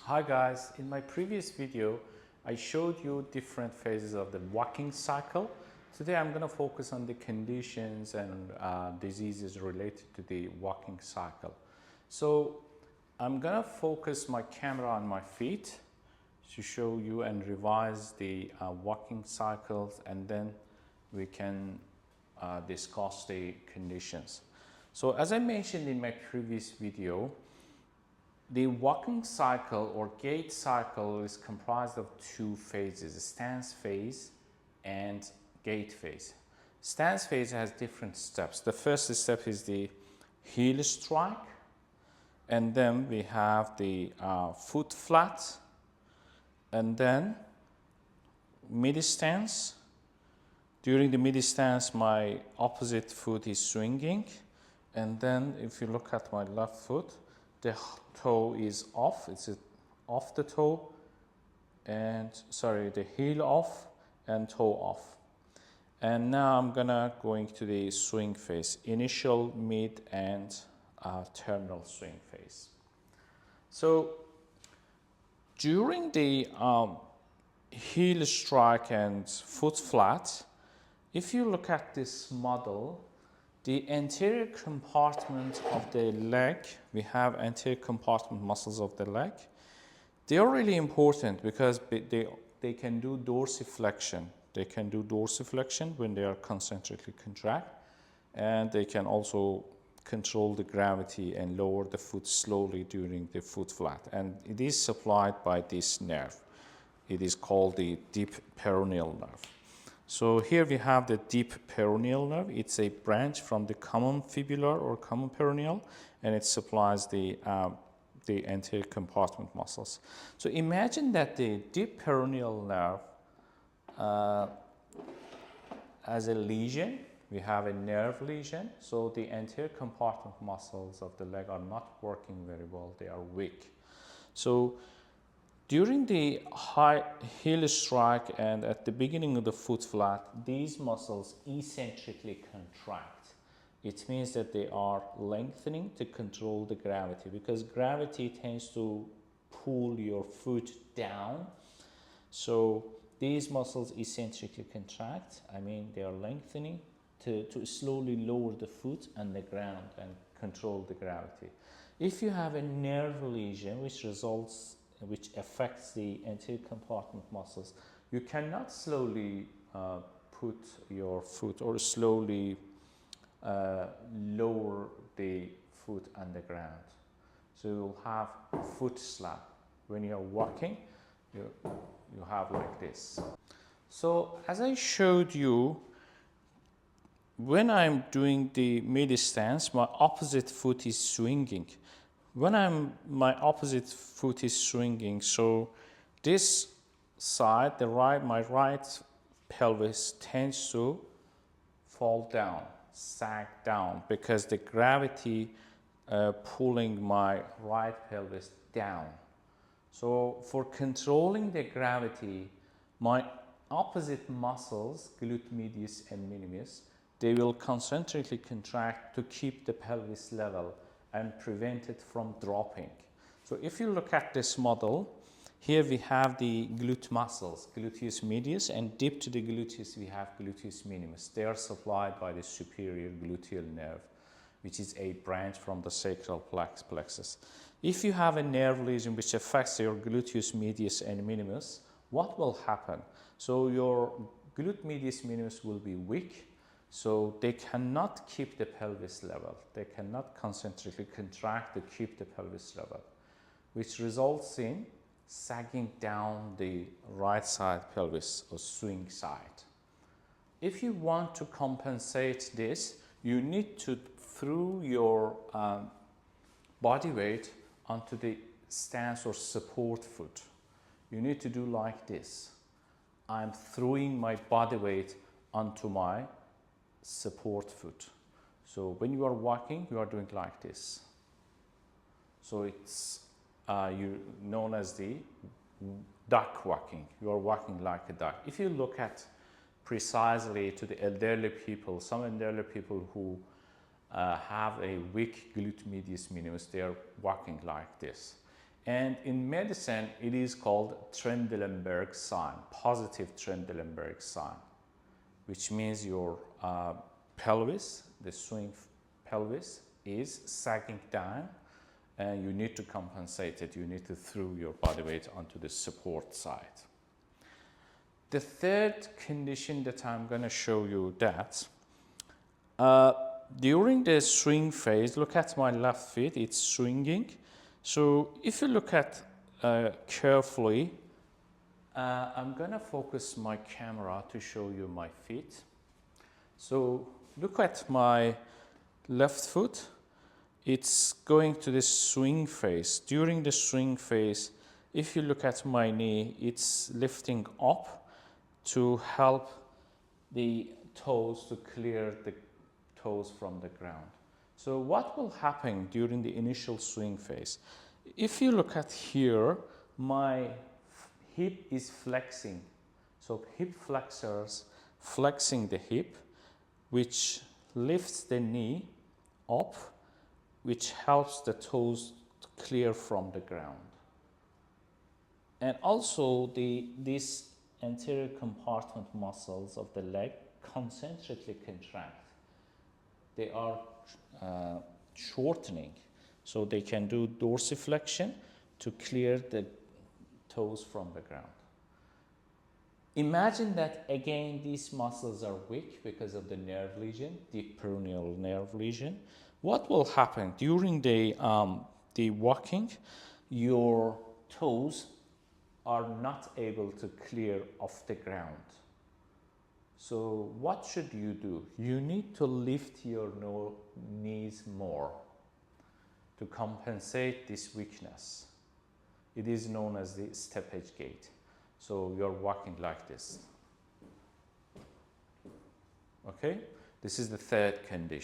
Hi guys, in my previous video I showed you different phases of the walking cycle. Today I'm going to focus on the conditions and diseases related to the walking cycle. So I'm going to focus my camera on my feet to show you and revise the walking cycles, and then we can discuss the conditions. So as I mentioned in my previous video, the walking cycle or gait cycle is comprised of two phases, a stance phase and gait phase. Stance phase has different steps. The first step is the heel strike, and then we have the foot flat, and then mid stance. During the mid stance, my opposite foot is swinging, and then if you look at my left foot, the toe is off, it's off the toe, and the heel off and toe off. And now I'm gonna going to the swing phase, initial, mid, and terminal swing phase. So during the heel strike and foot flat, if you look at this model, the anterior compartment of the leg, we have anterior compartment muscles of the leg. They are really important because they can do dorsiflexion. They can do dorsiflexion when they are concentrically contract, and they can also control the gravity and lower the foot slowly during the foot flat. And it is supplied by this nerve. It is called the deep peroneal nerve. So here we have the deep peroneal nerve. It's a branch from the common fibular or common peroneal, and it supplies the anterior compartment muscles. So imagine that the deep peroneal nerve as a lesion, we have a nerve lesion, so the anterior compartment muscles of the leg are not working very well, they are weak. So during the high heel strike and at the beginning of the foot flat, these muscles eccentrically contract. It means that they are lengthening to control the gravity, because gravity tends to pull your foot down. So these muscles eccentrically contract, they are lengthening to slowly lower the foot and the ground and control the gravity. If you have a nerve lesion which affects the anterior compartment muscles, you cannot slowly put your foot or slowly lower the foot on the ground. So you'll have foot slap. When you're walking, you have like this. So as I showed you, when I'm doing the mid stance, my opposite foot is swinging. When my opposite foot is swinging, so this side, my right pelvis tends to fall down, sag down, because the gravity pulling my right pelvis down. So for controlling the gravity, my opposite muscles, glute medius and minimus, they will concentrically contract to keep the pelvis level and prevent it from dropping. So if you look at this model, here we have the glute muscles, gluteus medius, and deep to the gluteus we have gluteus minimus. They are supplied by the superior gluteal nerve, which is a branch from the sacral plexus. If you have a nerve lesion which affects your gluteus medius and minimus, what will happen? So your glute medius minimus will be weak, so they cannot keep the pelvis level. They cannot concentrically contract to keep the pelvis level, which results in sagging down the right side pelvis or swing side. If you want to compensate this, you need to throw your body weight onto the stance or support foot. You need to do like this. I'm throwing my body weight onto my support foot. So when you are walking, you are doing like this. So it's known as the duck walking. You are walking like a duck. If you look at precisely to the elderly people, some elderly people who have a weak glute medius minimus, they are walking like this. And in medicine, it is called Trendelenburg sign, positive Trendelenburg sign, which means your pelvis, the swing pelvis, is sagging down, and you need to compensate it. You need to throw your body weight onto the support side. The third condition that I'm going to show you that during the swing phase, look at my left foot, it's swinging. So if you look at carefully, I'm going to focus my camera to show you my feet. So look at my left foot. It's going to the swing phase. During the swing phase, if you look at my knee, it's lifting up to help the toes to clear the toes from the ground. So what will happen during the initial swing phase? If you look at here, my hip is flexing. So hip flexors flexing the hip, which lifts the knee up, which helps the toes to clear from the ground. And also these anterior compartment muscles of the leg concentrically contract. They are shortening, so they can do dorsiflexion to clear the toes from the ground. Imagine that again these muscles are weak because of the nerve lesion, deep peroneal nerve lesion. What will happen during the walking? Your toes are not able to clear off the ground. So what should you do? You need to lift your knees more to compensate this weakness. It is known as the steppage gait. So you're walking like this. Okay? This is the third condition.